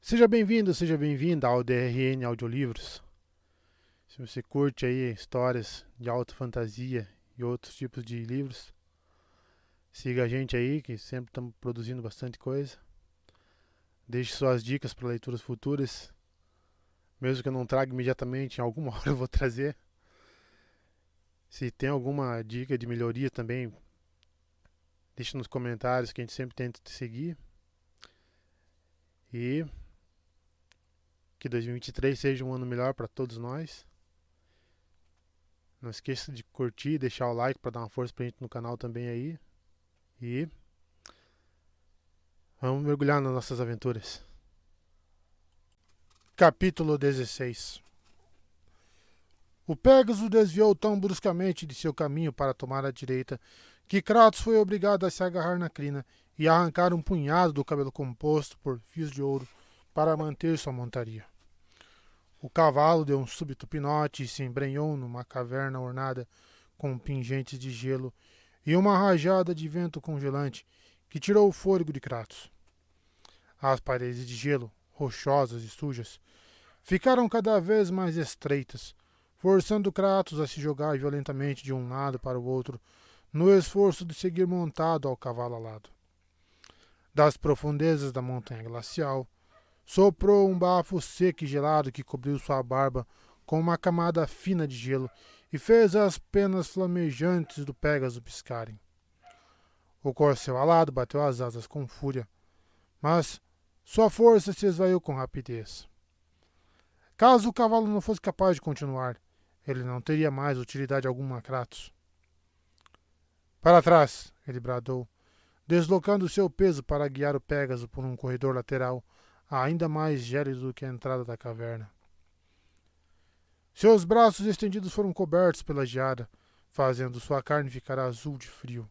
Seja bem-vindo, seja bem-vinda ao DRN Audiolivros. Se você curte aí histórias de alta fantasia e outros tipos de livros, siga a gente aí, que sempre estamos produzindo bastante coisa. Deixe suas dicas para leituras futuras, mesmo que eu não traga imediatamente, em alguma hora eu vou trazer. Se tem alguma dica de melhoria também, deixe nos comentários que a gente sempre tenta te seguir. E que 2023 seja um ano melhor para todos nós. Não esqueça de curtir e deixar o like para dar uma força pra gente no canal também aí. E vamos mergulhar nas nossas aventuras. Capítulo 16. O Pégaso desviou tão bruscamente de seu caminho para tomar a direita que Kratos foi obrigado a se agarrar na crina e arrancar um punhado do cabelo composto por fios de ouro para manter sua montaria. O cavalo deu um súbito pinote e se embrenhou numa caverna ornada com pingentes de gelo e uma rajada de vento congelante que tirou o fôlego de Kratos. As paredes de gelo, rochosas e sujas, ficaram cada vez mais estreitas, forçando Kratos a se jogar violentamente de um lado para o outro, no esforço de seguir montado ao cavalo alado. Das profundezas da montanha glacial, soprou um bafo seco e gelado que cobriu sua barba com uma camada fina de gelo e fez as penas flamejantes do Pégaso piscarem. O corcel alado bateu as asas com fúria, mas sua força se esvaiu com rapidez. Caso o cavalo não fosse capaz de continuar, ele não teria mais utilidade alguma a Kratos. Para trás, ele bradou, deslocando seu peso para guiar o Pégaso por um corredor lateral ainda mais gélido do que a entrada da caverna. Seus braços estendidos foram cobertos pela geada, fazendo sua carne ficar azul de frio.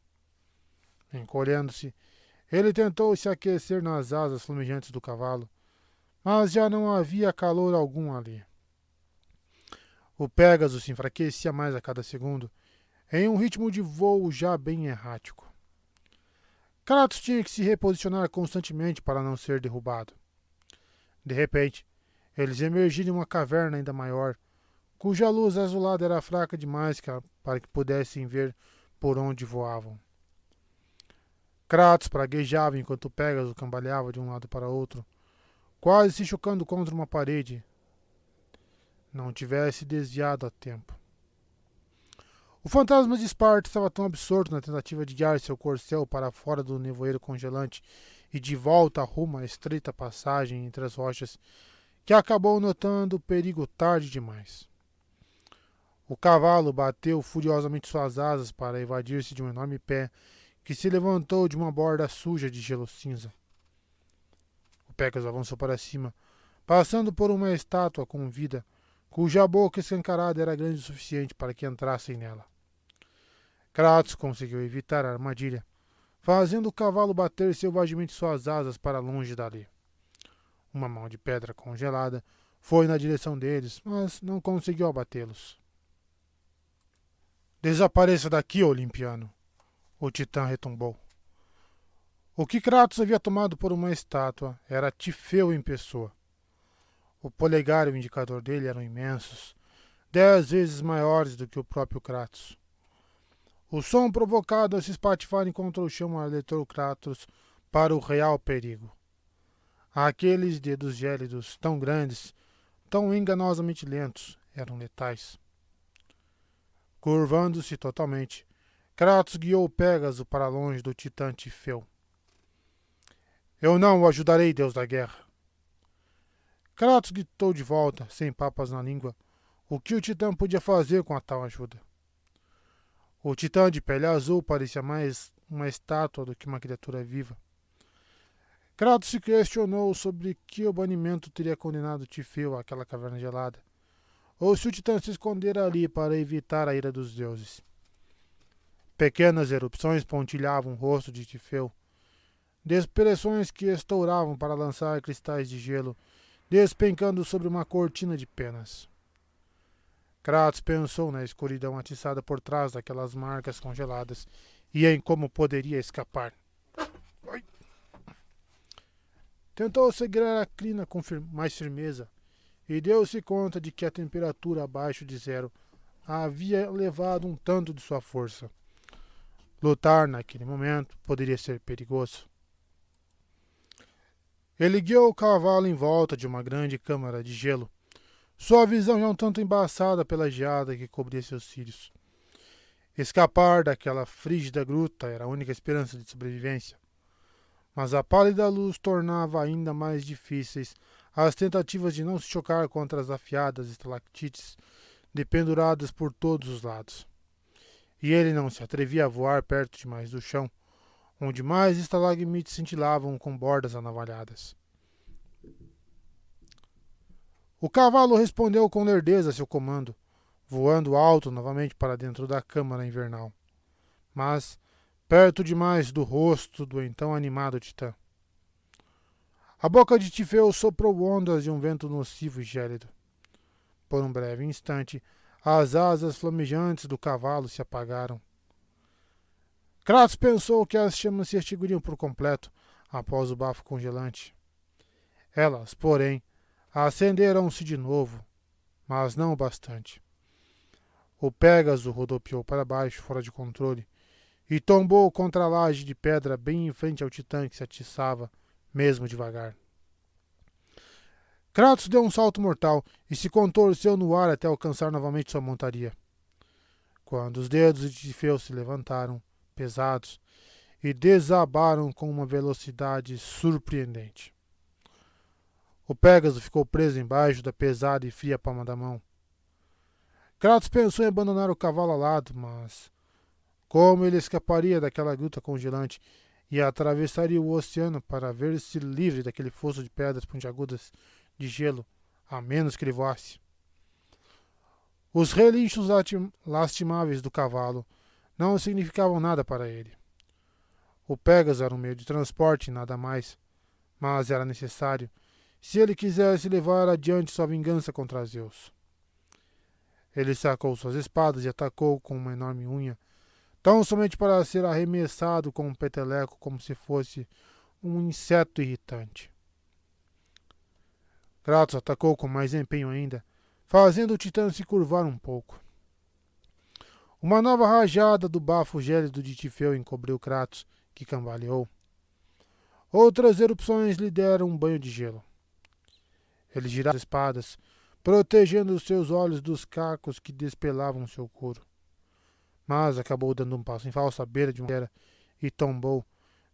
Encolhendo-se, ele tentou se aquecer nas asas flamejantes do cavalo, mas já não havia calor algum ali. O Pégaso se enfraquecia mais a cada segundo, em um ritmo de voo já bem errático. Kratos tinha que se reposicionar constantemente para não ser derrubado. De repente, eles emergiram em uma caverna ainda maior, cuja luz azulada era fraca demais para que pudessem ver por onde voavam. Kratos praguejava enquanto Pégaso cambaleava de um lado para outro, quase se chocando contra uma parede. Não tivesse desviado a tempo. O fantasma de Esparta estava tão absorto na tentativa de guiar seu corcel para fora do nevoeiro congelante e de volta rumo à estreita passagem entre as rochas, que acabou notando o perigo tarde demais. O cavalo bateu furiosamente suas asas para evadir-se de um enorme pé que se levantou de uma borda suja de gelo cinza. O Pégaso avançou para cima, passando por uma estátua com vida, cuja boca escancarada era grande o suficiente para que entrassem nela. Kratos conseguiu evitar a armadilha, fazendo o cavalo bater selvagemente suas asas para longe dali. Uma mão de pedra congelada foi na direção deles, mas não conseguiu abatê-los. Desapareça daqui, Olimpiano, o titã retumbou. O que Kratos havia tomado por uma estátua era Tifeu em pessoa. O polegar e o indicador dele eram imensos, 10 vezes maiores do que o próprio Kratos. O som provocado a se espatifarem contra o chão alertou Kratos para o real perigo. Aqueles dedos gélidos, tão grandes, tão enganosamente lentos, eram letais. Curvando-se totalmente, Kratos guiou o Pégaso para longe do titã Tifeu. Eu não o ajudarei, deus da guerra. Kratos gritou de volta, sem papas na língua, o que o titã podia fazer com a tal ajuda. O titã de pele azul parecia mais uma estátua do que uma criatura viva. Kratos se questionou sobre que o banimento teria condenado Tifeu àquela caverna gelada, ou se o titã se escondera ali para evitar a ira dos deuses. Pequenas erupções pontilhavam o rosto de Tifeu, expressões que estouravam para lançar cristais de gelo, despencando sobre uma cortina de penas. Kratos pensou na escuridão atiçada por trás daquelas marcas congeladas e em como poderia escapar. Tentou segurar a crina com mais firmeza e deu-se conta de que a temperatura abaixo de zero havia levado um tanto de sua força. Lutar naquele momento poderia ser perigoso. Ele guiou o cavalo em volta de uma grande câmara de gelo, sua visão já um tanto embaçada pela geada que cobria seus cílios. Escapar daquela frígida gruta era a única esperança de sobrevivência, mas a pálida luz tornava ainda mais difíceis as tentativas de não se chocar contra as afiadas estalactites dependuradas por todos os lados. E ele não se atrevia a voar perto demais do chão, onde mais estalagmites cintilavam com bordas anavalhadas. O cavalo respondeu com lerdeza a seu comando, voando alto novamente para dentro da câmara invernal, mas perto demais do rosto do então animado titã. A boca de Tifeu soprou ondas de um vento nocivo e gélido. Por um breve instante, as asas flamejantes do cavalo se apagaram. Kratos pensou que as chamas se extinguiriam por completo após o bafo congelante. Elas, porém, acenderam-se de novo, mas não o bastante. O Pégaso rodopiou para baixo, fora de controle, e tombou contra a laje de pedra bem em frente ao titã que se atiçava, mesmo devagar. Kratos deu um salto mortal e se contorceu no ar até alcançar novamente sua montaria. Quando os dedos de Tifeu se levantaram, pesados, e desabaram com uma velocidade surpreendente. O Pégaso ficou preso embaixo da pesada e fria palma da mão. Kratos pensou em abandonar o cavalo alado, mas como ele escaparia daquela gruta congelante e atravessaria o oceano para ver-se livre daquele fosso de pedras pontiagudas de gelo, a menos que ele voasse? Os relinchos lastimáveis do cavalo não significavam nada para ele. O Pégaso era um meio de transporte e nada mais, mas era necessário se ele quisesse levar adiante sua vingança contra Zeus. Ele sacou suas espadas e atacou com uma enorme unha, tão somente para ser arremessado com um peteleco como se fosse um inseto irritante. Kratos atacou com mais empenho ainda, fazendo o titã se curvar um pouco. Uma nova rajada do bafo gélido de Tifeu encobriu Kratos, que cambaleou. Outras erupções lhe deram um banho de gelo. Ele girava as espadas, protegendo os seus olhos dos cacos que despelavam seu couro. Mas acabou dando um passo em falso à beira de uma pedra e tombou,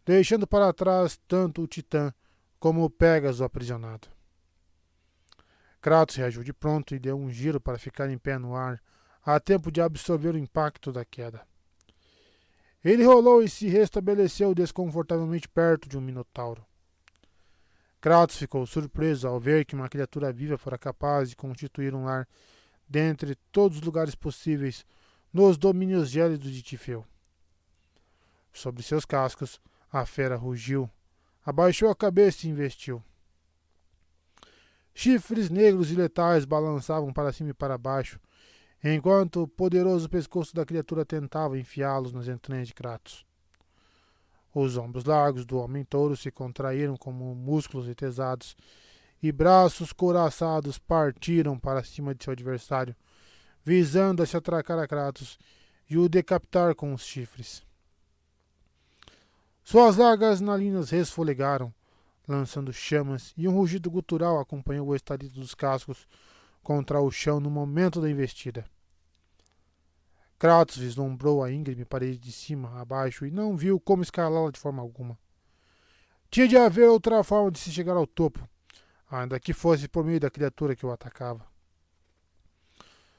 deixando para trás tanto o titã como o Pégaso aprisionado. Kratos reagiu de pronto e deu um giro para ficar em pé no ar, a tempo de absorver o impacto da queda. Ele rolou e se restabeleceu desconfortavelmente perto de um minotauro. Kratos ficou surpreso ao ver que uma criatura viva fora capaz de constituir um lar dentre todos os lugares possíveis nos domínios gélidos de Tifeu. Sobre seus cascos, a fera rugiu, abaixou a cabeça e investiu. Chifres negros e letais balançavam para cima e para baixo, enquanto o poderoso pescoço da criatura tentava enfiá-los nas entranhas de Kratos. Os ombros largos do homem-touro se contraíram como músculos retesados, e braços couraçados partiram para cima de seu adversário, visando a se atracar a Kratos e o decapitar com os chifres. Suas largas narinas resfolegaram, lançando chamas, e um rugido gutural acompanhou o estalido dos cascos contra o chão no momento da investida. Kratos vislumbrou a íngreme parede de cima a baixo e não viu como escalá-la de forma alguma. Tinha de haver outra forma de se chegar ao topo, ainda que fosse por meio da criatura que o atacava.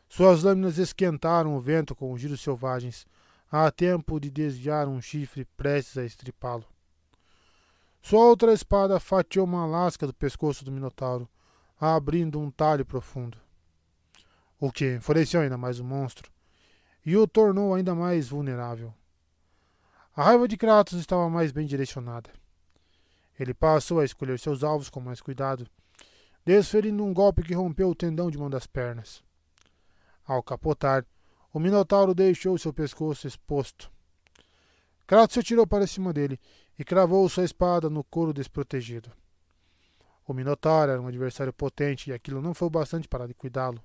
Suas lâminas esquentaram o vento com os giros selvagens, a tempo de desviar um chifre prestes a estripá-lo. Sua outra espada fatiou uma lasca do pescoço do Minotauro, abrindo um talho profundo, o que enfureceu ainda mais o monstro e o tornou ainda mais vulnerável. A raiva de Kratos estava mais bem direcionada. Ele passou a escolher seus alvos com mais cuidado, desferindo um golpe que rompeu o tendão de uma das pernas. Ao capotar, o Minotauro deixou seu pescoço exposto. Kratos se atirou para cima dele e cravou sua espada no couro desprotegido. O Minotauro era um adversário potente e aquilo não foi o bastante para liquidá-lo.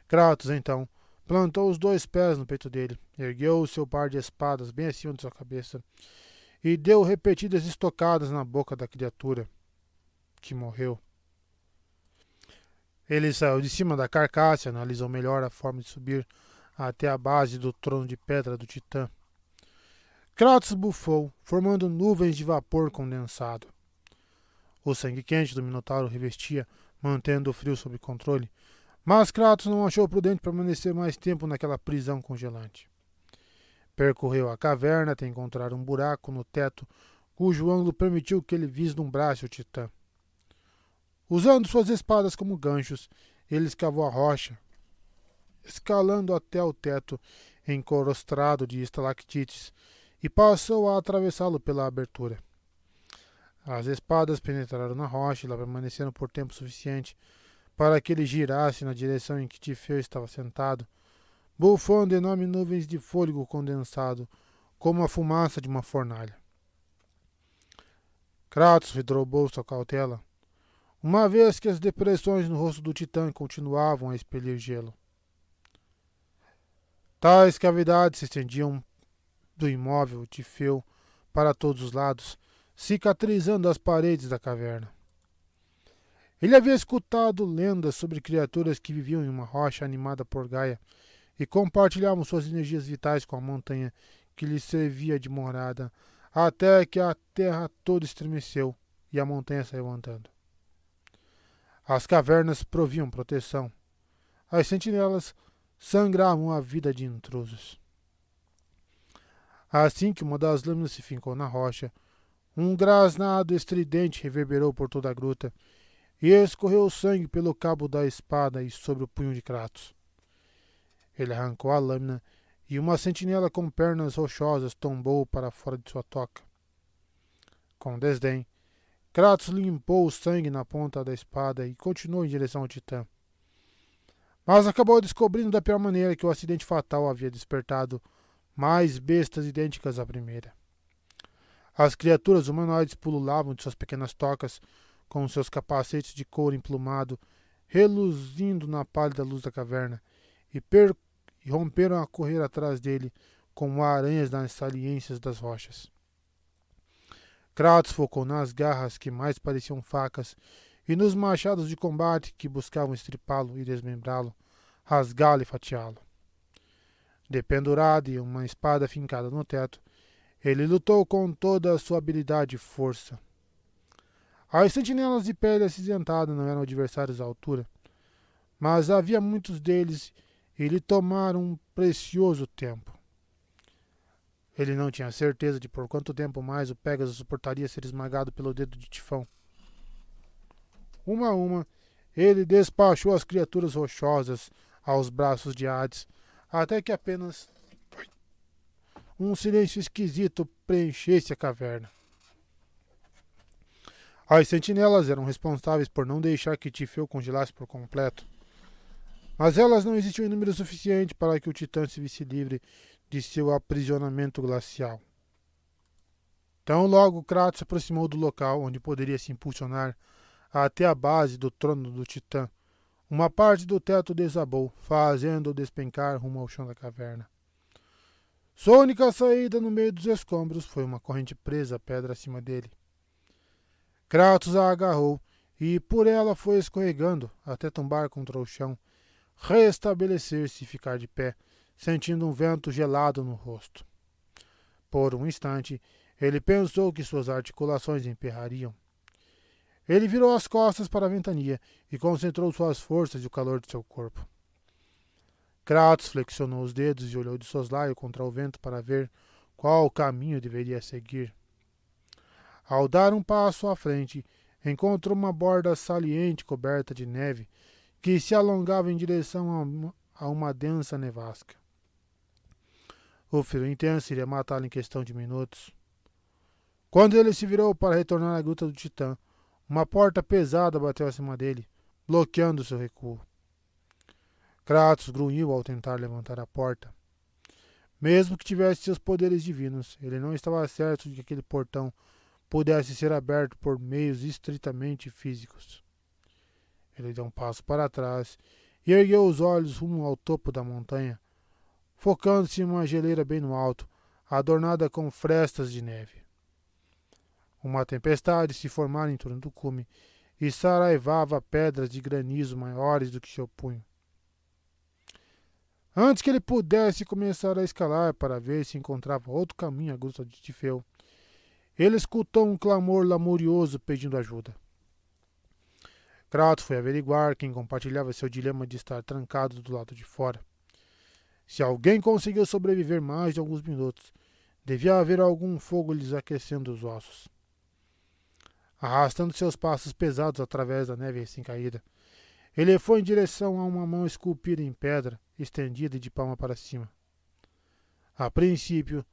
Kratos, então, plantou os 2 pés no peito dele, ergueu o seu par de espadas bem acima de sua cabeça e deu repetidas estocadas na boca da criatura, que morreu. Ele saiu de cima da carcaça e analisou melhor a forma de subir até a base do trono de pedra do Titã. Kratos bufou, formando nuvens de vapor condensado. O sangue quente do Minotauro revestia, mantendo o frio sob controle, mas Kratos não achou prudente permanecer mais tempo naquela prisão congelante. Percorreu a caverna até encontrar um buraco no teto, cujo ângulo permitiu que ele vislumbrasse o Titã. Usando suas espadas como ganchos, ele escavou a rocha, escalando até o teto encrostado de estalactites, e passou a atravessá-lo pela abertura. As espadas penetraram na rocha e lá permaneceram por tempo suficiente para que ele girasse na direção em que Tifeu estava sentado, bufando enormes nuvens de fôlego condensado, como a fumaça de uma fornalha. Kratos redobrou sua cautela, uma vez que as depressões no rosto do Titã continuavam a expelir gelo. Tais cavidades se estendiam do imóvel Tifeu para todos os lados, cicatrizando as paredes da caverna. Ele havia escutado lendas sobre criaturas que viviam em uma rocha animada por Gaia e compartilhavam suas energias vitais com a montanha que lhes servia de morada, até que a terra toda estremeceu e a montanha saiu andando. As cavernas proviam proteção. As sentinelas sangravam a vida de intrusos. Assim que uma das lâminas se fincou na rocha, um grasnado estridente reverberou por toda a gruta e escorreu sangue pelo cabo da espada e sobre o punho de Kratos. Ele arrancou a lâmina e uma sentinela com pernas rochosas tombou para fora de sua toca. Com desdém, Kratos limpou o sangue na ponta da espada e continuou em direção ao Titã. Mas acabou descobrindo da pior maneira que o acidente fatal havia despertado mais bestas idênticas à primeira. As criaturas humanoides pululavam de suas pequenas tocas, com seus capacetes de couro emplumado, reluzindo na pálida luz da caverna, e romperam a correr atrás dele, como aranhas nas saliências das rochas. Kratos focou nas garras que mais pareciam facas e nos machados de combate que buscavam estripá-lo e desmembrá-lo, rasgá-lo e fatiá-lo. Dependurado e uma espada fincada no teto, ele lutou com toda a sua habilidade e força. As sentinelas de pele acinzentada não eram adversários à altura, mas havia muitos deles e lhe tomaram um precioso tempo. Ele não tinha certeza de por quanto tempo mais o Pégaso suportaria ser esmagado pelo dedo de Tifão. Uma a uma, ele despachou as criaturas rochosas aos braços de Hades, até que apenas um silêncio esquisito preenchesse a caverna. As sentinelas eram responsáveis por não deixar que Tifeu congelasse por completo, mas elas não existiam em número suficiente para que o Titã se visse livre de seu aprisionamento glacial. Tão logo Kratos se aproximou do local onde poderia se impulsionar até a base do trono do Titã, uma parte do teto desabou, fazendo-o despencar rumo ao chão da caverna. Sua única saída no meio dos escombros foi uma corrente presa à pedra acima dele. Kratos a agarrou e por ela foi escorregando até tombar contra o chão, restabelecer-se e ficar de pé, sentindo um vento gelado no rosto. Por um instante, ele pensou que suas articulações emperrariam. Ele virou as costas para a ventania e concentrou suas forças e o calor de seu corpo. Kratos flexionou os dedos e olhou de soslaio contra o vento para ver qual caminho deveria seguir. Ao dar um passo à frente, encontrou uma borda saliente coberta de neve que se alongava em direção a uma densa nevasca. O frio intenso iria matá-lo em questão de minutos. Quando ele se virou para retornar à gruta do Titã, uma porta pesada bateu acima dele, bloqueando seu recuo. Kratos grunhiu ao tentar levantar a porta. Mesmo que tivesse seus poderes divinos, ele não estava certo de que aquele portão pudesse ser aberto por meios estritamente físicos. Ele deu um passo para trás e ergueu os olhos rumo ao topo da montanha, focando-se em uma geleira bem no alto, adornada com frestas de neve. Uma tempestade se formara em torno do cume e saraivava pedras de granizo maiores do que seu punho. Antes que ele pudesse começar a escalar para ver se encontrava outro caminho à gruta de Tifeu, ele escutou um clamor lamurioso pedindo ajuda. Kratos foi averiguar quem compartilhava seu dilema de estar trancado do lado de fora. Se alguém conseguiu sobreviver mais de alguns minutos, devia haver algum fogo lhes aquecendo os ossos. Arrastando seus passos pesados através da neve recém-caída, ele foi em direção a uma mão esculpida em pedra, estendida e de palma para cima. A princípio,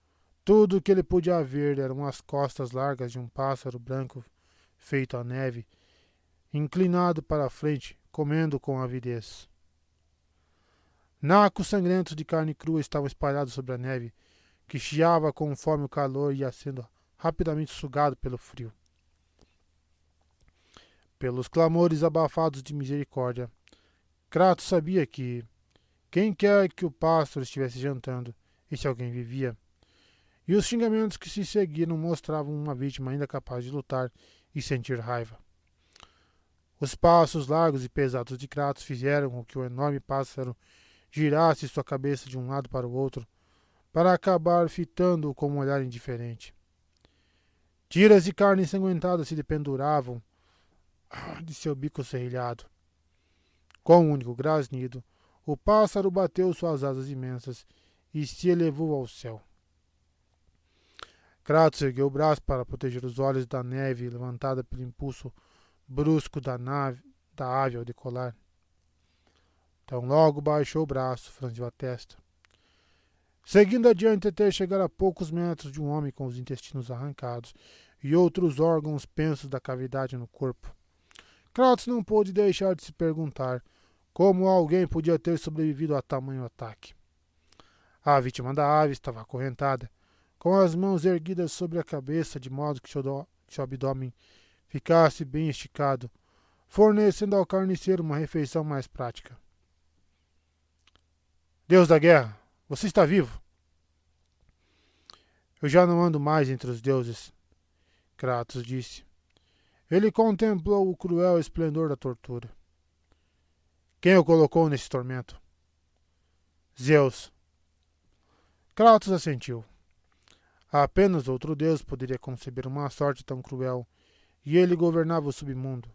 tudo o que ele podia ver eram as costas largas de um pássaro branco feito à neve, inclinado para a frente, comendo com avidez. Nacos sangrentos de carne crua estavam espalhados sobre a neve, que chiava conforme o calor ia sendo rapidamente sugado pelo frio. Pelos clamores abafados de misericórdia, Kratos sabia que, quem quer que o pássaro estivesse jantando, e se alguém vivia, e os xingamentos que se seguiram mostravam uma vítima ainda capaz de lutar e sentir raiva. Os passos largos e pesados de Kratos fizeram com que o enorme pássaro girasse sua cabeça de um lado para o outro, para acabar fitando-o com um olhar indiferente. Tiras de carne ensanguentada se dependuravam de seu bico serrilhado. Com um único grasnido, o pássaro bateu suas asas imensas e se elevou ao céu. Kratos ergueu o braço para proteger os olhos da neve levantada pelo impulso brusco da ave ao decolar. Então logo baixou o braço, franziu a testa. Seguindo adiante até chegar a poucos metros de um homem com os intestinos arrancados e outros órgãos pensos da cavidade no corpo, Kratos não pôde deixar de se perguntar como alguém podia ter sobrevivido a tamanho ataque. A vítima da ave estava acorrentada, com as mãos erguidas sobre a cabeça, de modo que seu abdômen ficasse bem esticado, fornecendo ao carniceiro uma refeição mais prática. Deus da guerra, você está vivo? Eu já não ando mais entre os deuses, Kratos disse. Ele contemplou o cruel esplendor da tortura. Quem o colocou nesse tormento? Zeus. Kratos assentiu. Apenas outro deus poderia conceber uma sorte tão cruel, e ele governava o submundo.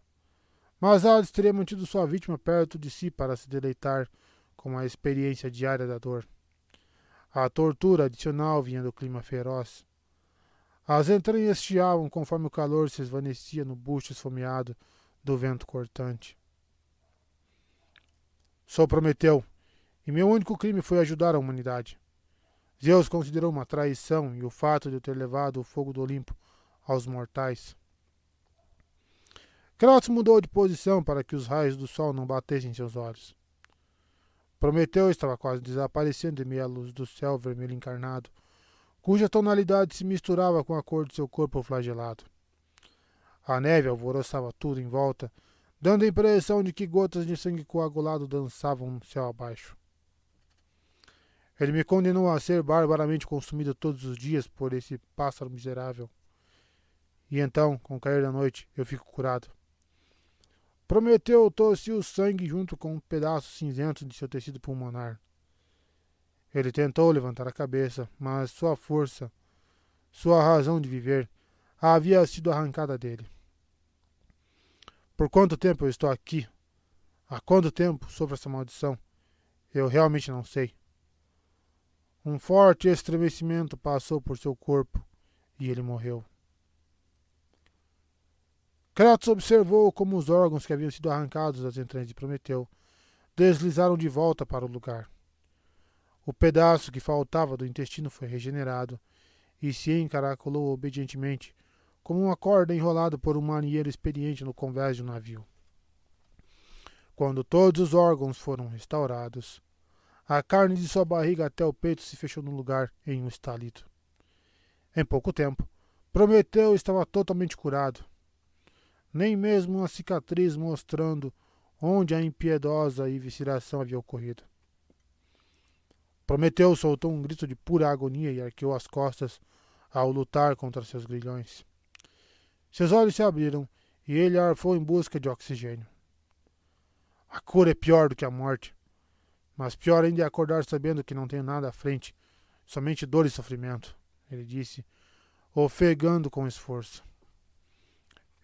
Mas Hades teria mantido sua vítima perto de si para se deleitar com a experiência diária da dor. A tortura adicional vinha do clima feroz. As entranhas chiavam conforme o calor se esvanecia no busto esfomeado do vento cortante. Sou Prometeu, e meu único crime foi ajudar a humanidade. Zeus considerou uma traição e o fato de eu ter levado o fogo do Olimpo aos mortais. Kratos mudou de posição para que os raios do sol não batessem em seus olhos. Prometeu estava quase desaparecendo em meio à luz do céu vermelho encarnado, cuja tonalidade se misturava com a cor de seu corpo flagelado. A neve alvoroçava tudo em volta, dando a impressão de que gotas de sangue coagulado dançavam no céu abaixo. Ele me condenou a ser barbaramente consumido todos os dias por esse pássaro miserável. E então, com o cair da noite, eu fico curado. Prometeu tossiu sangue junto com um pedaço cinzento de seu tecido pulmonar. Ele tentou levantar a cabeça, mas sua força, sua razão de viver, havia sido arrancada dele. Por quanto tempo eu estou aqui? Há quanto tempo sofro essa maldição? Eu realmente não sei. Um forte estremecimento passou por seu corpo e ele morreu. Kratos observou como os órgãos que haviam sido arrancados das entranhas de Prometeu deslizaram de volta para o lugar. O pedaço que faltava do intestino foi regenerado e se encaracolou obedientemente, como uma corda enrolada por um marinheiro experiente no convés de um navio. Quando todos os órgãos foram restaurados, a carne de sua barriga até o peito se fechou no lugar em um estalito. Em pouco tempo, Prometeu estava totalmente curado. Nem mesmo uma cicatriz mostrando onde a impiedosa evisceração havia ocorrido. Prometeu soltou um grito de pura agonia e arqueou as costas ao lutar contra seus grilhões. Seus olhos se abriram e ele arfou em busca de oxigênio. A cura é pior do que a morte, mas pior ainda é acordar sabendo que não tenho nada à frente, somente dor e sofrimento, ele disse, ofegando com esforço.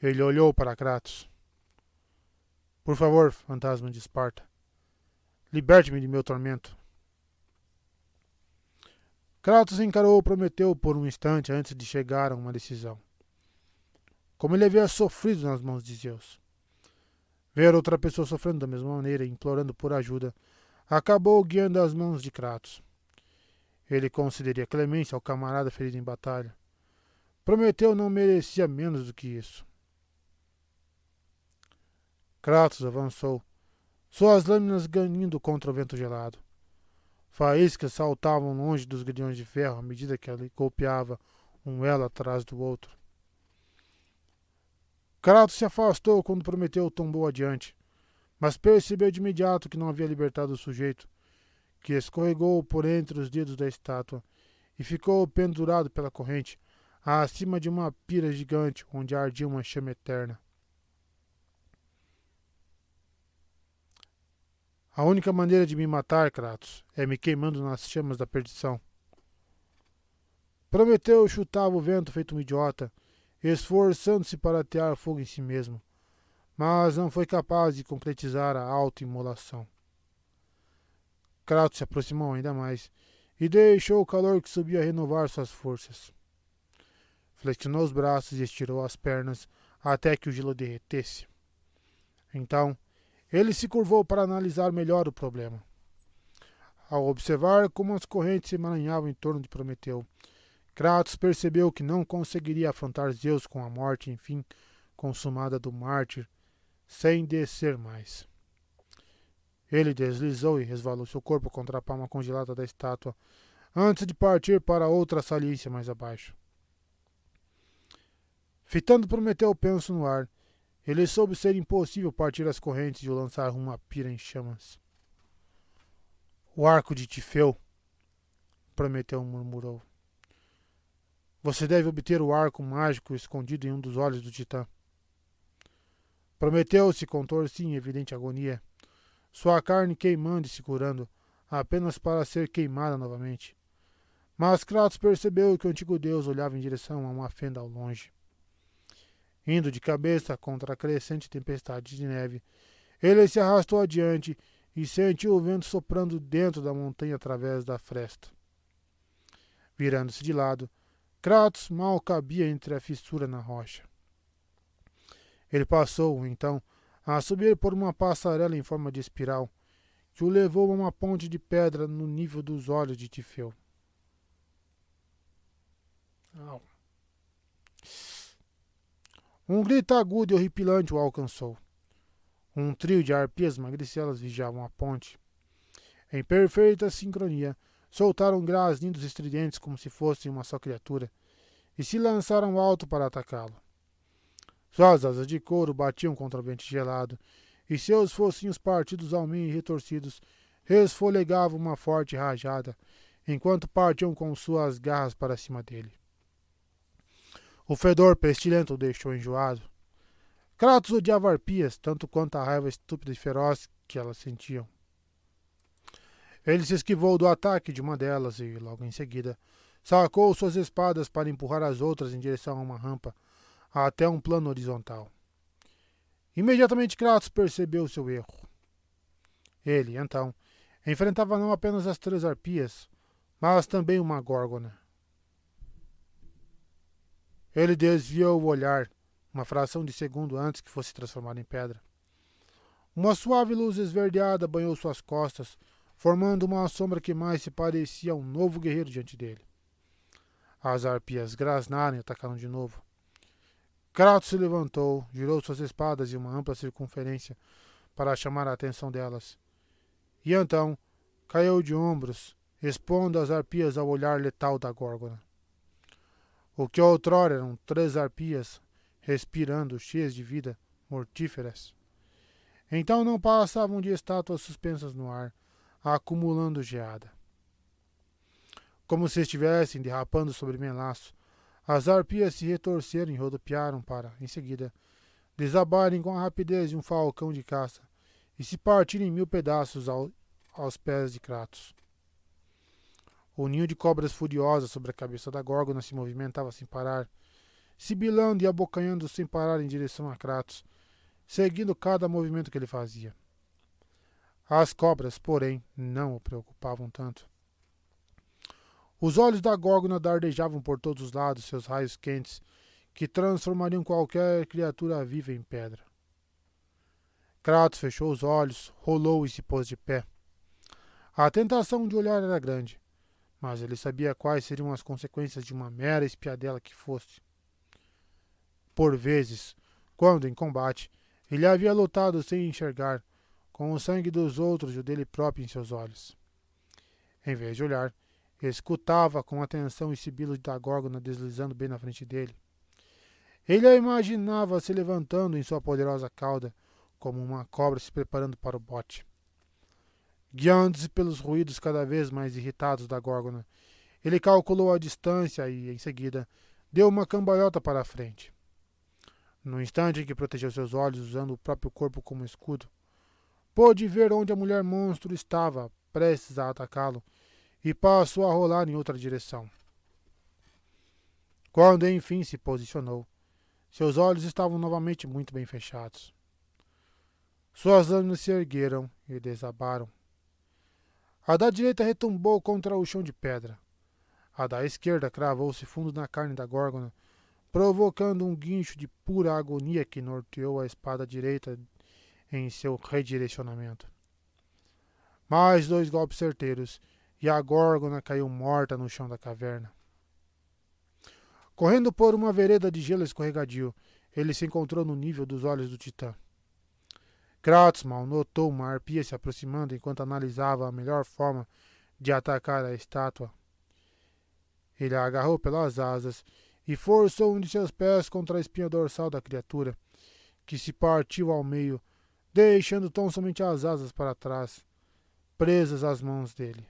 Ele olhou para Kratos. Por favor, fantasma de Esparta, liberte-me de meu tormento. Kratos encarou Prometeu por um instante antes de chegar a uma decisão. Como ele havia sofrido nas mãos de Zeus. Ver outra pessoa sofrendo da mesma maneira e implorando por ajuda acabou guiando as mãos de Kratos. Ele concederia clemência ao camarada ferido em batalha. Prometeu não merecia menos do que isso. Kratos avançou, suas lâminas ganindo contra o vento gelado. Faíscas saltavam longe dos grilhões de ferro à medida que ele golpeava um elo atrás do outro. Kratos se afastou quando Prometeu tombou adiante, mas percebeu de imediato que não havia libertado o sujeito, que escorregou por entre os dedos da estátua e ficou pendurado pela corrente, acima de uma pira gigante onde ardia uma chama eterna. A única maneira de me matar, Kratos, é me queimando nas chamas da perdição. Prometeu chutava o vento feito um idiota, esforçando-se para atear fogo em si mesmo, mas não foi capaz de concretizar a autoimolação. Kratos se aproximou ainda mais e deixou o calor que subia renovar suas forças. Flexionou os braços e estirou as pernas até que o gelo derretesse. Então, ele se curvou para analisar melhor o problema. Ao observar como as correntes se emaranhavam em torno de Prometeu, Kratos percebeu que não conseguiria afrontar Zeus com a morte, enfim, consumada do mártir, sem descer mais. Ele deslizou e resvalou seu corpo contra a palma congelada da estátua, antes de partir para outra saliência mais abaixo. Fitando Prometeu penso no ar, ele soube ser impossível partir as correntes e o lançar rumo à pira em chamas. O arco de Tifeu, Prometeu murmurou. Você deve obter o arco mágico escondido em um dos olhos do Titã. Prometeu se contorcia em evidente agonia, sua carne queimando e se curando, apenas para ser queimada novamente. Mas Kratos percebeu que o antigo deus olhava em direção a uma fenda ao longe. Indo de cabeça contra a crescente tempestade de neve, ele se arrastou adiante e sentiu o vento soprando dentro da montanha através da fresta. Virando-se de lado, Kratos mal cabia entre a fissura na rocha. Ele passou, então, a subir por uma passarela em forma de espiral, que o levou a uma ponte de pedra no nível dos olhos de Tifeu. Um grito agudo e horripilante o alcançou. Um trio de arpias magricelas vigiavam a ponte. Em perfeita sincronia, soltaram grasnidos estridentes como se fossem uma só criatura, e se lançaram alto para atacá-lo. Suas asas de couro batiam contra o vento gelado, e seus focinhos partidos ao meio e retorcidos resfolegavam uma forte rajada, enquanto partiam com suas garras para cima dele. O fedor pestilento o deixou enjoado. Kratos odiava arpias, tanto quanto a raiva estúpida e feroz que elas sentiam. Ele se esquivou do ataque de uma delas e, logo em seguida, sacou suas espadas para empurrar as outras em direção a uma rampa, até um plano horizontal. Imediatamente Kratos percebeu seu erro. Ele, então, enfrentava não apenas as 3 arpias, mas também uma górgona. Ele desviou o olhar, uma fração de segundo antes que fosse transformado em pedra. Uma suave luz esverdeada banhou suas costas, formando uma sombra que mais se parecia a um novo guerreiro diante dele. As arpias grasnaram e atacaram de novo. Kratos se levantou, girou suas espadas em uma ampla circunferência para chamar a atenção delas. E então caiu de ombros, expondo as arpias ao olhar letal da górgona. O que outrora eram 3 arpias respirando, cheias de vida, mortíferas. Então não passavam de estátuas suspensas no ar, acumulando geada. Como se estivessem derrapando sobre melaço, as arpias se retorceram e rodopiaram para, em seguida, desabarem com a rapidez de um falcão de caça e se partirem em 1000 pedaços aos pés de Kratos. O ninho de cobras furiosas sobre a cabeça da górgona se movimentava sem parar, sibilando e abocanhando sem parar em direção a Kratos, seguindo cada movimento que ele fazia. As cobras, porém, não o preocupavam tanto. Os olhos da górgona dardejavam por todos os lados seus raios quentes, que transformariam qualquer criatura viva em pedra. Kratos fechou os olhos, rolou e se pôs de pé. A tentação de olhar era grande, mas ele sabia quais seriam as consequências de uma mera espiadela que fosse. Por vezes, quando em combate, ele havia lutado sem enxergar, com o sangue dos outros e o dele próprio em seus olhos. Em vez de olhar, escutava com atenção o sibilo da górgona deslizando bem na frente dele. Ele a imaginava se levantando em sua poderosa cauda, como uma cobra se preparando para o bote. Guiando-se pelos ruídos cada vez mais irritados da górgona, ele calculou a distância e, em seguida, deu uma cambalhota para a frente. No instante em que protegeu seus olhos usando o próprio corpo como escudo, pôde ver onde a mulher monstro estava, prestes a atacá-lo, e passou a rolar em outra direção. Quando enfim se posicionou, seus olhos estavam novamente muito bem fechados. Suas lâminas se ergueram e desabaram. A da direita retumbou contra o chão de pedra. A da esquerda cravou-se fundo na carne da górgona, provocando um guincho de pura agonia que norteou a espada direita em seu redirecionamento. Mais 2 golpes certeiros, e a górgona caiu morta no chão da caverna. Correndo por uma vereda de gelo escorregadio, ele se encontrou no nível dos olhos do titã. Kratos mal notou uma arpia se aproximando enquanto analisava a melhor forma de atacar a estátua. Ele a agarrou pelas asas e forçou um de seus pés contra a espinha dorsal da criatura, que se partiu ao meio, deixando tão somente as asas para trás, presas às mãos dele.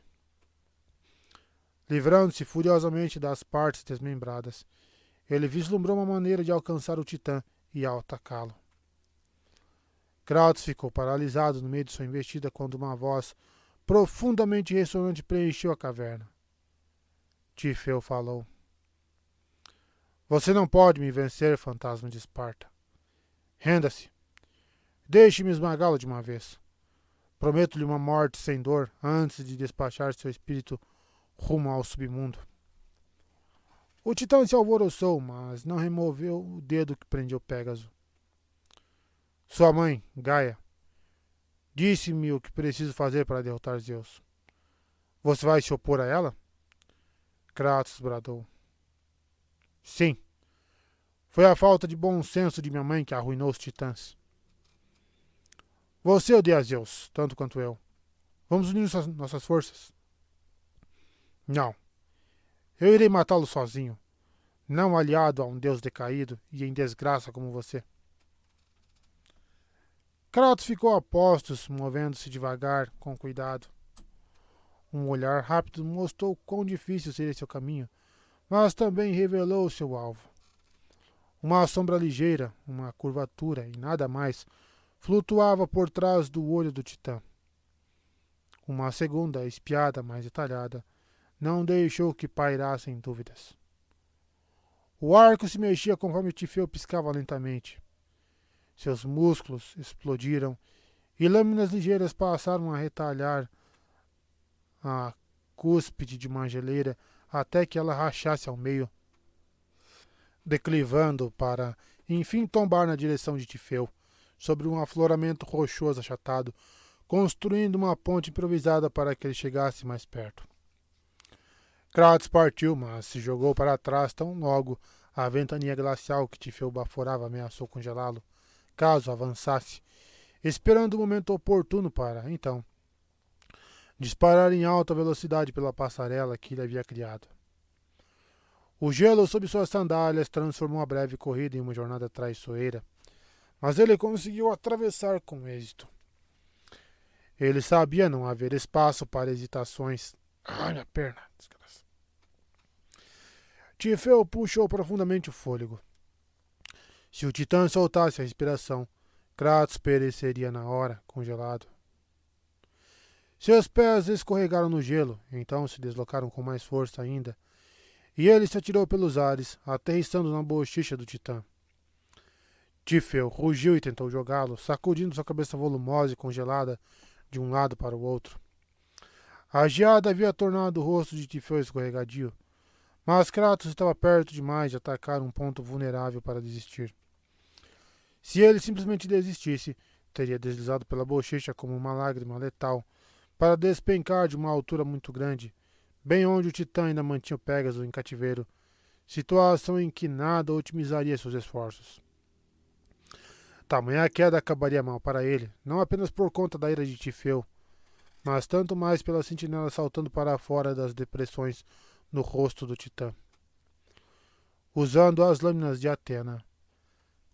Livrando-se furiosamente das partes desmembradas, ele vislumbrou uma maneira de alcançar o titã e atacá-lo. Kratos ficou paralisado no meio de sua investida quando uma voz profundamente ressonante preencheu a caverna. Tifeu falou: "Você não pode me vencer, fantasma de Esparta. Renda-se. Deixe-me esmagá-lo de uma vez. Prometo-lhe uma morte sem dor antes de despachar seu espírito rumo ao submundo." O titã se alvoroçou, mas não removeu o dedo que prendia o Pégaso. "Sua mãe, Gaia, disse-me o que preciso fazer para derrotar Zeus. Você vai se opor a ela?" Kratos bradou. "Sim. Foi a falta de bom senso de minha mãe que arruinou os titãs. Você odeia Zeus, tanto quanto eu. Vamos unir nossas forças." "Não. Eu irei matá-lo sozinho, não aliado a um deus decaído e em desgraça como você." Kratos ficou a postos, movendo-se devagar, com cuidado. Um olhar rápido mostrou quão difícil seria seu caminho, mas também revelou seu alvo. Uma sombra ligeira, uma curvatura e nada mais flutuava por trás do olho do titã. Uma segunda espiada mais detalhada não deixou que pairassem dúvidas. O arco se mexia conforme Tifeu piscava lentamente. Seus músculos explodiram e lâminas ligeiras passaram a retalhar a cúspide de uma geleira até que ela rachasse ao meio, declivando para, enfim, tombar na direção de Tifeu, sobre um afloramento rochoso achatado, construindo uma ponte improvisada para que ele chegasse mais perto. Kratos partiu, mas se jogou para trás tão logo a ventania glacial que Tifeu baforava ameaçou congelá-lo, caso avançasse, esperando o momento oportuno para, então, disparar em alta velocidade pela passarela que ele havia criado. O gelo sob suas sandálias transformou a breve corrida em uma jornada traiçoeira, mas ele conseguiu atravessar com êxito. Ele sabia não haver espaço para hesitações. Ai, minha perna. Desgraça. Tifeu puxou profundamente o fôlego. Se o titã soltasse a respiração, Kratos pereceria na hora, congelado. Seus pés escorregaram no gelo, então se deslocaram com mais força ainda, e ele se atirou pelos ares, aterrissando na bochecha do titã. Tifeu rugiu e tentou jogá-lo, sacudindo sua cabeça volumosa e congelada de um lado para o outro. A geada havia tornado o rosto de Tifeu escorregadio, mas Kratos estava perto demais de atacar um ponto vulnerável para desistir. Se ele simplesmente desistisse, teria deslizado pela bochecha como uma lágrima letal, para despencar de uma altura muito grande, bem onde o titã ainda mantinha o Pégaso em cativeiro, situação em que nada otimizaria seus esforços. Tamanha queda acabaria mal para ele, não apenas por conta da ira de Tifeu, mas tanto mais pela sentinela saltando para fora das depressões no rosto do titã. Usando as lâminas de Atena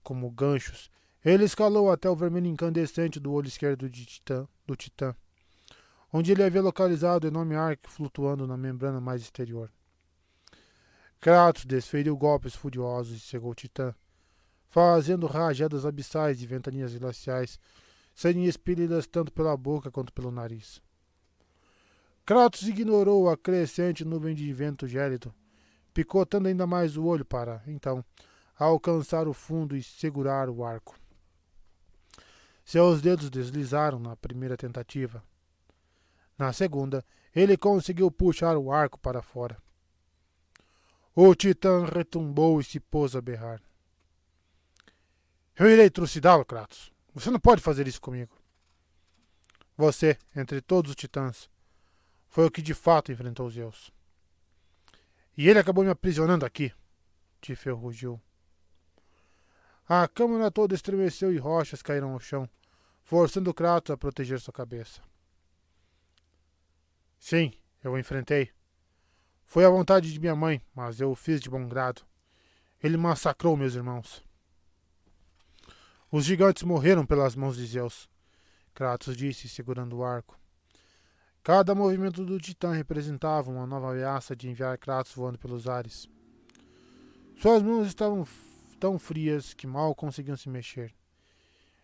como ganchos, ele escalou até o vermelho incandescente do olho esquerdo do titã, onde ele havia localizado o enorme arco flutuando na membrana mais exterior. Kratos desferiu golpes furiosos e cegou o titã, fazendo rajadas abissais e ventanias glaciais serem expelidas tanto pela boca quanto pelo nariz. Kratos ignorou a crescente nuvem de vento gélido, picotando ainda mais o olho para, então, alcançar o fundo e segurar o arco. Seus dedos deslizaram na primeira tentativa. Na segunda, ele conseguiu puxar o arco para fora. O titã retumbou e se pôs a berrar. Eu irei trucidá-lo, Kratos. Você não pode fazer isso comigo. Você, entre todos os titãs, foi o que de fato enfrentou Zeus. E ele acabou me aprisionando aqui, Tifeu rugiu. A câmara toda estremeceu e rochas caíram ao chão, forçando Kratos a proteger sua cabeça. Sim, eu o enfrentei. Foi a vontade de minha mãe, mas eu o fiz de bom grado. Ele massacrou meus irmãos. Os gigantes morreram pelas mãos de Zeus, Kratos disse, segurando o arco. Cada movimento do titã representava uma nova ameaça de enviar Kratos voando pelos ares. Suas mãos estavam tão frias que mal conseguiam se mexer.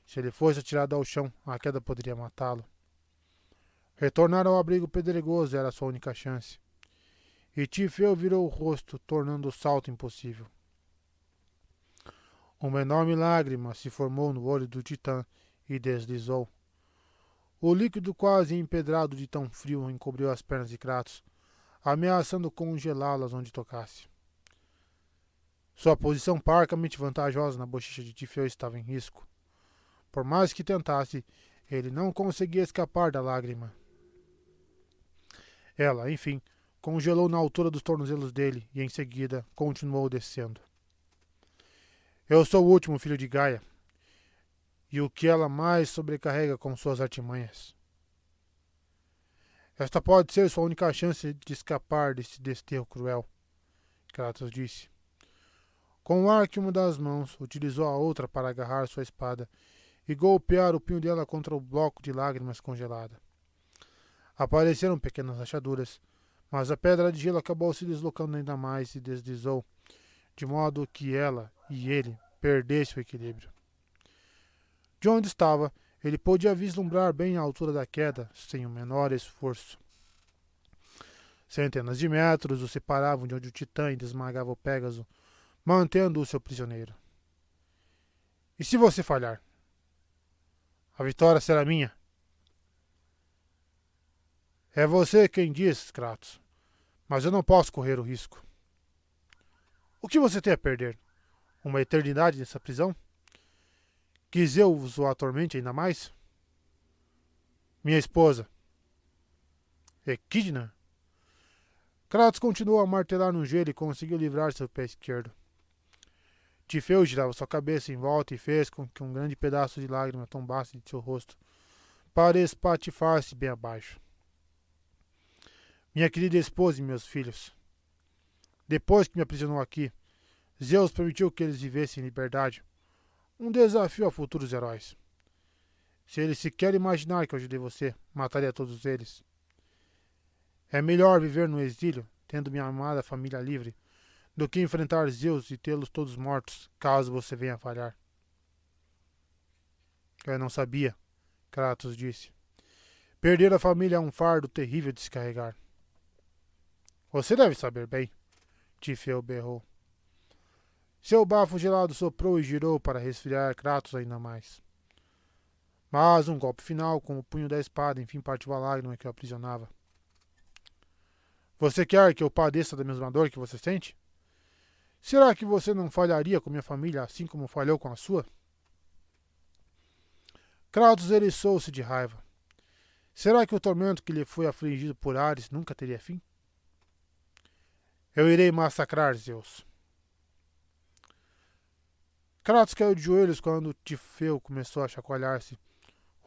Se ele fosse atirado ao chão, a queda poderia matá-lo. Retornar ao abrigo pedregoso era sua única chance. E Tifeu virou o rosto, tornando o salto impossível. Uma enorme lágrima se formou no olho do titã e deslizou. O líquido quase empedrado de tão frio encobriu as pernas de Kratos, ameaçando congelá-las onde tocasse. Sua posição parcamente vantajosa na bochecha de Tifeu estava em risco. Por mais que tentasse, ele não conseguia escapar da lágrima. Ela, enfim, congelou na altura dos tornozelos dele e, em seguida, continuou descendo. Eu sou o último filho de Gaia, e o que ela mais sobrecarrega com suas artimanhas. Esta pode ser sua única chance de escapar desse desterro cruel, Kratos disse. Com o arco em uma das mãos, utilizou a outra para agarrar sua espada e golpear o punho dela contra o bloco de lágrimas congelada. Apareceram pequenas rachaduras, mas a pedra de gelo acabou se deslocando ainda mais e deslizou, de modo que ela e ele perdessem o equilíbrio. De onde estava, ele podia vislumbrar bem a altura da queda, sem o menor esforço. Centenas de metros o separavam de onde o titã ainda esmagava o Pégaso, mantendo-o seu prisioneiro. E se você falhar? A vitória será minha. É você quem diz, Kratos, mas eu não posso correr o risco. O que você tem a perder? Uma eternidade nessa prisão? Que Zeus o atormente ainda mais? Minha esposa. Equidna? Kratos continuou a martelar no gelo e conseguiu livrar seu pé esquerdo. Tifeu girava sua cabeça em volta e fez com que um grande pedaço de lágrima tombasse de seu rosto, para espatifar-se bem abaixo. Minha querida esposa e meus filhos. Depois que me aprisionou aqui, Zeus permitiu que eles vivessem em liberdade. Um desafio a futuros heróis. Se eles sequer imaginar que eu ajudei você, mataria todos eles. É melhor viver no exílio, tendo minha amada família livre, do que enfrentar Zeus e tê-los todos mortos, caso você venha a falhar. Eu não sabia, Kratos disse. Perder a família é um fardo terrível de se carregar. Você deve saber bem, Tifeu berrou. Seu bafo gelado soprou e girou para resfriar Kratos ainda mais. Mas um golpe final, com o punho da espada, enfim partiu a lágrima que o aprisionava. Você quer que eu padeça da mesma dor que você sente? Será que você não falharia com minha família assim como falhou com a sua? Kratos eriçou-se de raiva. Será que o tormento que lhe foi afligido por Ares nunca teria fim? Eu irei massacrar Zeus. Kratos caiu de joelhos quando Tifeu começou a chacoalhar-se,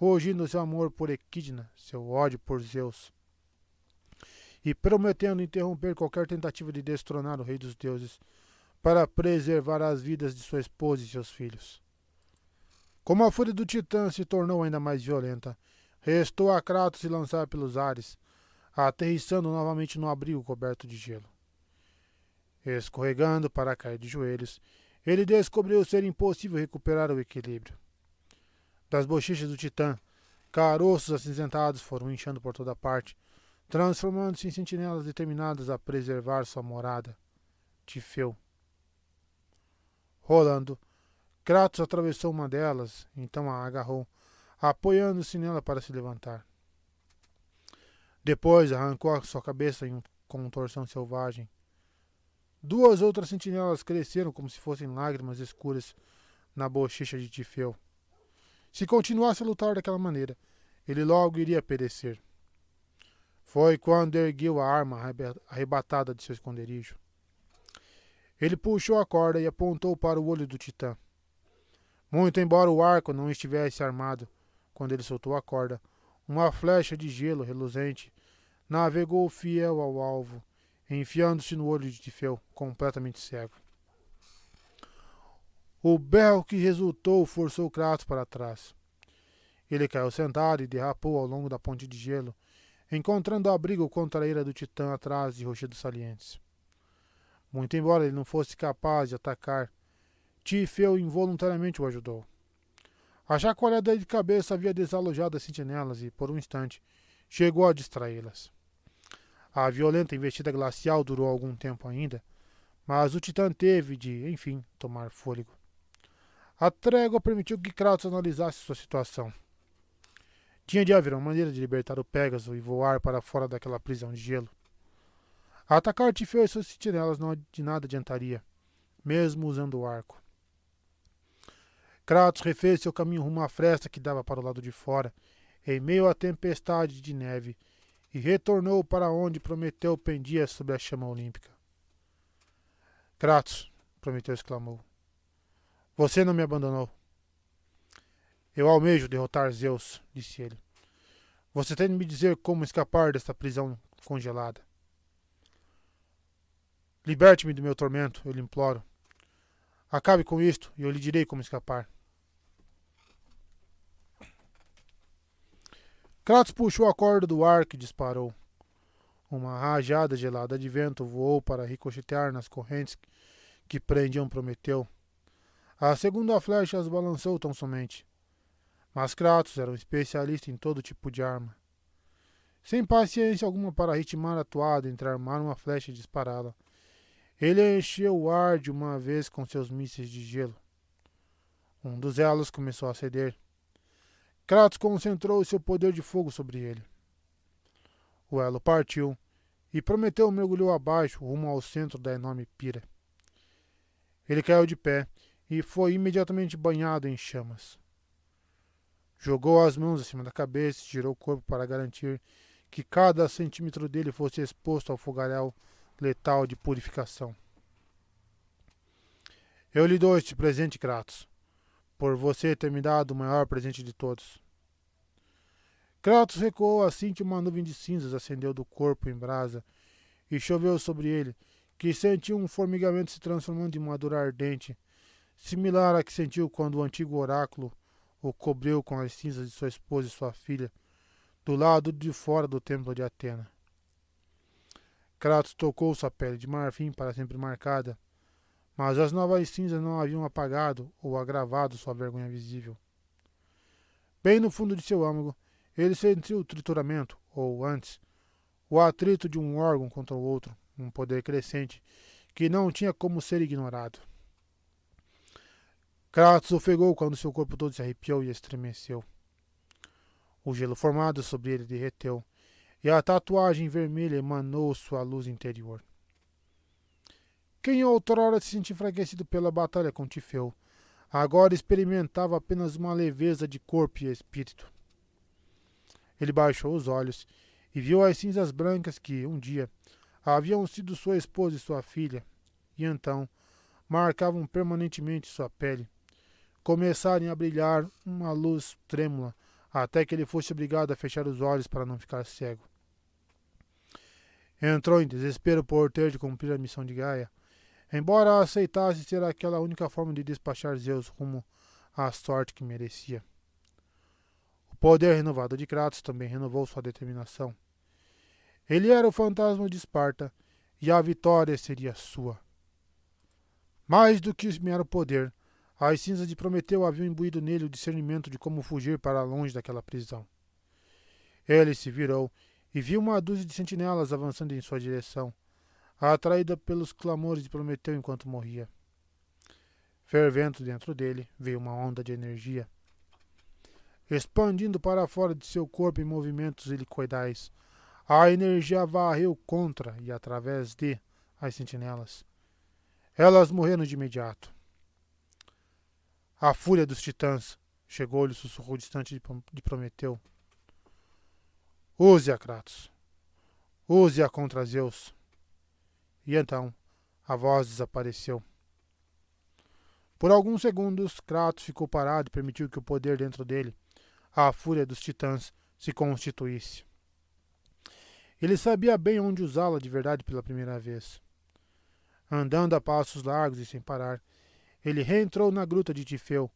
rugindo seu amor por Equidna, seu ódio por Zeus, e prometendo interromper qualquer tentativa de destronar o rei dos deuses para preservar as vidas de sua esposa e seus filhos. Como a fúria do Titã se tornou ainda mais violenta, restou a Kratos se lançar pelos ares, aterrissando novamente no abrigo coberto de gelo. Escorregando para cair de joelhos, ele descobriu ser impossível recuperar o equilíbrio. Das bochechas do Titã, caroços acinzentados foram inchando por toda parte, transformando-se em sentinelas determinadas a preservar sua morada. Tifeu. Rolando, Kratos atravessou uma delas, então a agarrou, apoiando-se nela para se levantar. Depois arrancou a sua cabeça em uma contorção selvagem. Duas outras sentinelas cresceram como se fossem lágrimas escuras na bochecha de Tifeu. Se continuasse a lutar daquela maneira, ele logo iria perecer. Foi quando ergueu a arma arrebatada de seu esconderijo. Ele puxou a corda e apontou para o olho do Titã. Muito embora o arco não estivesse armado, quando ele soltou a corda, uma flecha de gelo reluzente navegou fiel ao alvo, enfiando-se no olho de Tifeu, completamente cego. O berro que resultou forçou Kratos para trás. Ele caiu sentado e derrapou ao longo da ponte de gelo, encontrando abrigo contra a ira do Titã atrás de rochedos salientes. Muito embora ele não fosse capaz de atacar, Tifeu involuntariamente o ajudou. A chacoalhada de cabeça havia desalojado as sentinelas e, por um instante, chegou a distraí-las. A violenta investida glacial durou algum tempo ainda, mas o Titã teve de, enfim, tomar fôlego. A trégua permitiu que Kratos analisasse sua situação. Tinha de haver uma maneira de libertar o Pégaso e voar para fora daquela prisão de gelo. Atacar Tifeu e suas sentinelas de nada adiantaria, mesmo usando o arco. Kratos refez seu caminho rumo à fresta que dava para o lado de fora, em meio à tempestade de neve, e retornou para onde Prometeu pendia sobre a chama olímpica. Kratos, Prometeu exclamou, você não me abandonou. Eu almejo derrotar Zeus, disse ele. Você tem de me dizer como escapar desta prisão congelada. Liberte-me do meu tormento, eu lhe imploro. Acabe com isto e eu lhe direi como escapar. Kratos puxou a corda do arco e disparou. Uma rajada gelada de vento voou para ricochetear nas correntes que prendiam Prometeu. A segunda flecha as balançou tão somente. Mas Kratos era um especialista em todo tipo de arma. Sem paciência alguma para ritmar a toada entre armar uma flecha e dispará-la, ele encheu o ar de uma vez com seus mísseis de gelo. Um dos elos começou a ceder. Kratos concentrou seu poder de fogo sobre ele. O elo partiu e Prometeu mergulhou abaixo rumo ao centro da enorme pira. Ele caiu de pé e foi imediatamente banhado em chamas. Jogou as mãos acima da cabeça e girou o corpo para garantir que cada centímetro dele fosse exposto ao fogaréu letal de purificação. Eu lhe dou este presente, Kratos, por você ter me dado o maior presente de todos. Kratos recuou assim que uma nuvem de cinzas ascendeu do corpo em brasa e choveu sobre ele, que sentiu um formigamento se transformando em uma dor ardente, similar à que sentiu quando o antigo oráculo o cobriu com as cinzas de sua esposa e sua filha, do lado de fora do templo de Atena. Kratos tocou sua pele de marfim para sempre marcada, mas as novas cinzas não haviam apagado ou agravado sua vergonha visível. Bem no fundo de seu âmago, ele sentiu o trituramento, ou antes, o atrito de um órgão contra o outro, um poder crescente que não tinha como ser ignorado. Kratos ofegou quando seu corpo todo se arrepiou e estremeceu. O gelo formado sobre ele derreteu, e a tatuagem vermelha emanou sua luz interior. Quem outrora se sentia enfraquecido pela batalha com Tifeu, agora experimentava apenas uma leveza de corpo e espírito. Ele baixou os olhos e viu as cinzas brancas que, um dia, haviam sido sua esposa e sua filha, e então marcavam permanentemente sua pele, começarem a brilhar uma luz trêmula, até que ele fosse obrigado a fechar os olhos para não ficar cego. Entrou em desespero por ter de cumprir a missão de Gaia, embora aceitasse ser aquela única forma de despachar Zeus rumo à sorte que merecia. O poder renovado de Kratos também renovou sua determinação. Ele era o fantasma de Esparta, e a vitória seria sua. Mais do que mero poder, as cinzas de Prometeu haviam imbuído nele o discernimento de como fugir para longe daquela prisão. Ele se virou e viu uma dúzia de sentinelas avançando em sua direção, atraída pelos clamores de Prometeu enquanto morria. Fervendo dentro dele, veio uma onda de energia. Expandindo para fora de seu corpo em movimentos helicoidais, a energia varreu contra e através de as sentinelas. Elas morreram de imediato. A fúria dos titãs, chegou-lhe o sussurro distante de Prometeu. Use-a, Kratos. Use-a contra Zeus. E então, a voz desapareceu. Por alguns segundos, Kratos ficou parado e permitiu que o poder dentro dele, a fúria dos titãs, se constituísse. Ele sabia bem onde usá-la de verdade pela primeira vez. Andando a passos largos e sem parar, ele reentrou na gruta de Tifeu,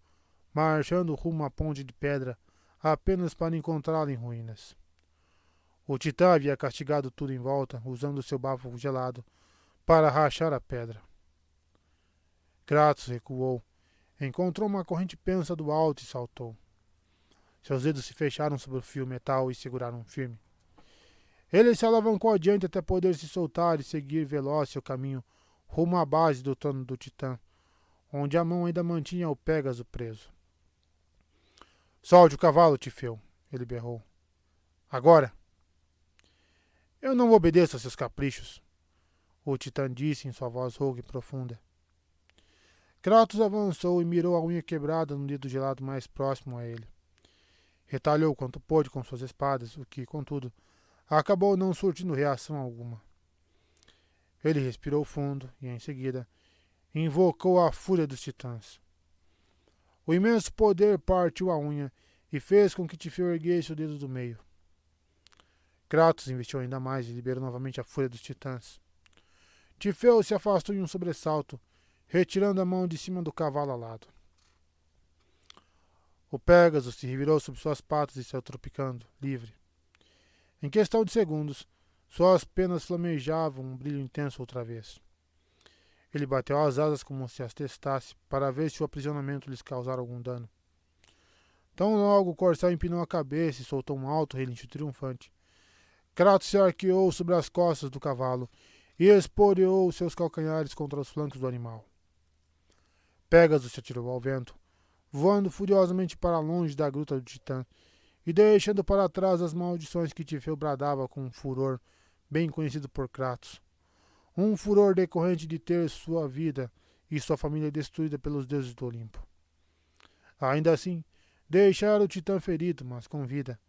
marchando rumo à ponte de pedra, apenas para encontrá-la em ruínas. O titã havia castigado tudo em volta, usando seu bafo gelado para rachar a pedra. Kratos recuou, encontrou uma corrente pensa do alto e saltou. Seus dedos se fecharam sobre o fio metal e seguraram firme. Ele se alavancou adiante até poder se soltar e seguir veloz seu caminho rumo à base do trono do titã, onde a mão ainda mantinha o Pégaso preso. Solte o cavalo, Tifeu, ele berrou. Agora! Eu não obedeço a seus caprichos, o titã disse em sua voz rouca e profunda. Kratos avançou e mirou a unha quebrada no dedo gelado mais próximo a ele. Retalhou quanto pôde com suas espadas, o que, contudo, acabou não surtindo reação alguma. Ele respirou fundo e, em seguida, invocou a fúria dos titãs. O imenso poder partiu a unha e fez com que Tifeu erguesse o dedo do meio. Kratos investiu ainda mais e liberou novamente a fúria dos titãs. Tifeu se afastou em um sobressalto, retirando a mão de cima do cavalo alado. O Pégaso se revirou sobre suas patas e saiu tropicando, livre. Em questão de segundos, suas penas flamejavam um brilho intenso outra vez. Ele bateu as asas como se as testasse, para ver se o aprisionamento lhes causara algum dano. Tão logo o corcel empinou a cabeça e soltou um alto relincho triunfante. Kratos se arqueou sobre as costas do cavalo e esporeou seus calcanhares contra os flancos do animal. Pégaso se atirou ao vento, voando furiosamente para longe da gruta do titã e deixando para trás as maldições que Tifeu bradava com um furor bem conhecido por Kratos. Um furor decorrente de ter sua vida e sua família destruída pelos deuses do Olimpo. Ainda assim, deixara o titã ferido, mas com vida,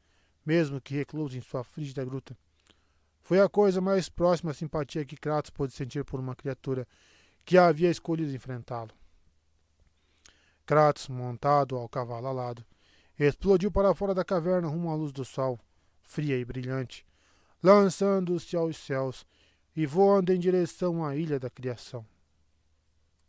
mesmo que recluso em sua frígida gruta. Foi a coisa mais próxima à simpatia que Kratos pôde sentir por uma criatura que havia escolhido enfrentá-lo. Kratos, montado ao cavalo alado, explodiu para fora da caverna rumo à luz do sol, fria e brilhante, lançando-se aos céus e voando em direção à ilha da criação.